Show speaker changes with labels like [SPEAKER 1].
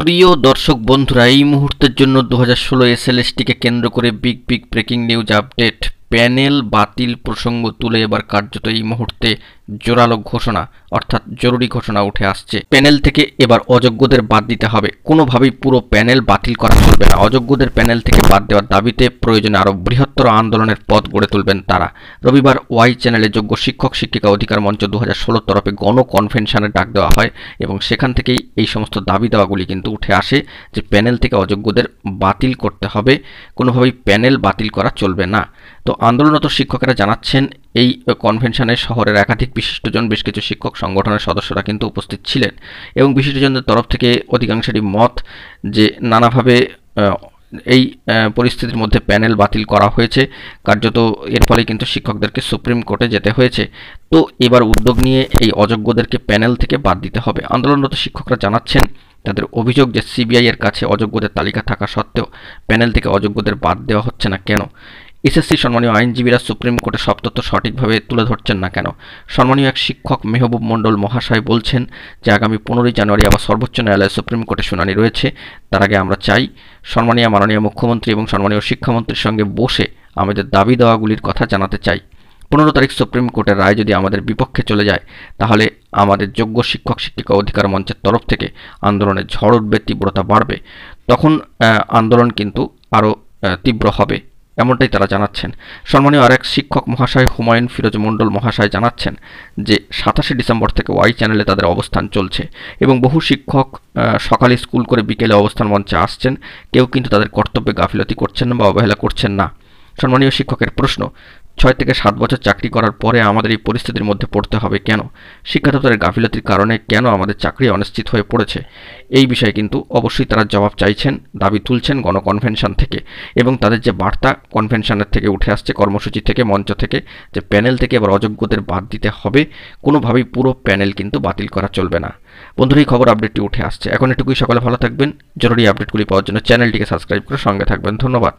[SPEAKER 1] প্রিয় দর্শক বন্ধুরা, এই মুহূর্তের জন্য 2016 এসএলএসটিকে কেন্দ্র করে big breaking news update. Panel বাতিল প্রসঙ্গ তুলে এবার কার্যত এই মুহূর্তে জোরালো ঘোষণা অর্থাৎ জরুরি ঘোষণা উঠে আসছে। প্যানেল থেকে এবার অযোগ্যদের বাদ দিতে হবে, কোনোভাবেই পুরো প্যানেল বাতিল করা চলবে না। অযোগ্যদের প্যানেল থেকে বাদ দেওয়ার দাবিতে প্রয়োজনে আরও বৃহত্তর আন্দোলনের পথ গড়ে তুলবেন তারা। রবিবার ওয়াই চ্যানেলে যোগ্য শিক্ষক শিক্ষিকা অধিকার মঞ্চ 2016 তরফে গণকনভেনশনের ডাক দেওয়া হয় এবং সেখান থেকেই এই সমস্ত দাবি দেওয়াগুলি কিন্তু উঠে আসে যে প্যানেল থেকে অযোগ্যদের বাতিল করতে হবে, কোনোভাবেই প্যানেল বাতিল করা চলবে না। তো আন্দোলনরত শিক্ষকেরা জানাচ্ছেন এই কনভেনশনে শহরের একাধিক বিশিষ্টজন, বেশ কিছু শিক্ষক সংগঠনের সদস্যরা কিন্তু উপস্থিত ছিলেন এবং বিশিষ্টজনদের তরফ থেকে অধিকাংশেরই মত যে নানাভাবে এই পরিস্থিতির মধ্যে প্যানেল বাতিল করা হয়েছে, কার্যত এর ফলে কিন্তু শিক্ষকদেরকে সুপ্রিম কোর্টে যেতে হয়েছে। তো এবার উদ্যোগ নিয়ে এই অযোগ্যদেরকে প্যানেল থেকে বাদ দিতে হবে। আন্দোলনরত শিক্ষকরা জানাচ্ছেন তাদের অভিযোগ যে সিবিআই এর কাছে অযোগ্যদের তালিকা থাকা সত্ত্বেও প্যানেল থেকে অযোগ্যদের বাদ দেওয়া হচ্ছে না কেন? এসএসসি সম্মানীয় আইনজীবীরা সুপ্রিম কোর্টে সব তথ্য সঠিকভাবে তুলে ধরছেন না কেন? সম্মানীয় এক শিক্ষক মেহবুব মণ্ডল মহাশয় বলছেন যে আগামী 15ই জানুয়ারি আবার সর্বোচ্চ ন্যায়ালয়ে সুপ্রিম কোর্টে শুনানি রয়েছে। তার আগে আমরা চাই সম্মানীয় মাননীয় মুখ্যমন্ত্রী এবং সম্মানীয় শিক্ষামন্ত্রীর সঙ্গে বসে আমাদের দাবি দেওয়াগুলির কথা জানাতে চাই। 15 তারিখ সুপ্রিম কোর্টের রায় যদি আমাদের বিপক্ষে চলে যায় তাহলে আমাদের যোগ্য শিক্ষক শিক্ষিকা অধিকার মঞ্চের তরফ থেকে আন্দোলনের ঝড় উঠবে, তীব্রতা বাড়বে। তখন আন্দোলন কিন্তু আরও তীব্র হবে, এমনটাই তারা জানাচ্ছেন। সম্মানীয় আরেক শিক্ষক মহাশয় হুমায়ুন ফিরোজ মণ্ডল মহাশয় জানাচ্ছেন যে 27শে ডিসেম্বর থেকে ওয়াই চ্যানেলে তাদের অবস্থান চলছে এবং বহু শিক্ষক সকালে স্কুল করে বিকেলে অবস্থান মঞ্চে আসছেন, কেউ কিন্তু তাদের কর্তব্যে গাফিলতি করছেন না বা অবহেলা করছেন না। সম্মানীয় শিক্ষকের প্রশ্ন, 6 থেকে 7 বছর চাকরি করার পরে আমাদের এই পরিস্থিতির মধ্যে পড়তে হবে কেন? শিক্ষা দপ্তরের গাফিলতির কারণে কেন আমাদের চাকরি অনিশ্চিত হয়ে পড়েছে? এই বিষয়ে কিন্তু অবশ্যই তারা জবাব চাইছেন, দাবি তুলছেন গণকনভেনশন থেকে এবং তাদের যে বার্তা কনভেনশনের থেকে উঠে আসছে, কর্মসূচি থেকে, মঞ্চ থেকে, যে প্যানেল থেকে এবার অযোগ্যদের বাদ দিতে হবে, কোনোভাবেই পুরো প্যানেল কিন্তু বাতিল করা চলবে না। বন্ধুরা, এই খবর আপডেটটি উঠে আসছে। এখন এটুকুই, সকলে ভালো থাকবেন। জরুরি আপডেটগুলি পাওয়ার জন্য চ্যানেলটিকে সাবস্ক্রাইব করে সঙ্গে থাকবেন। ধন্যবাদ।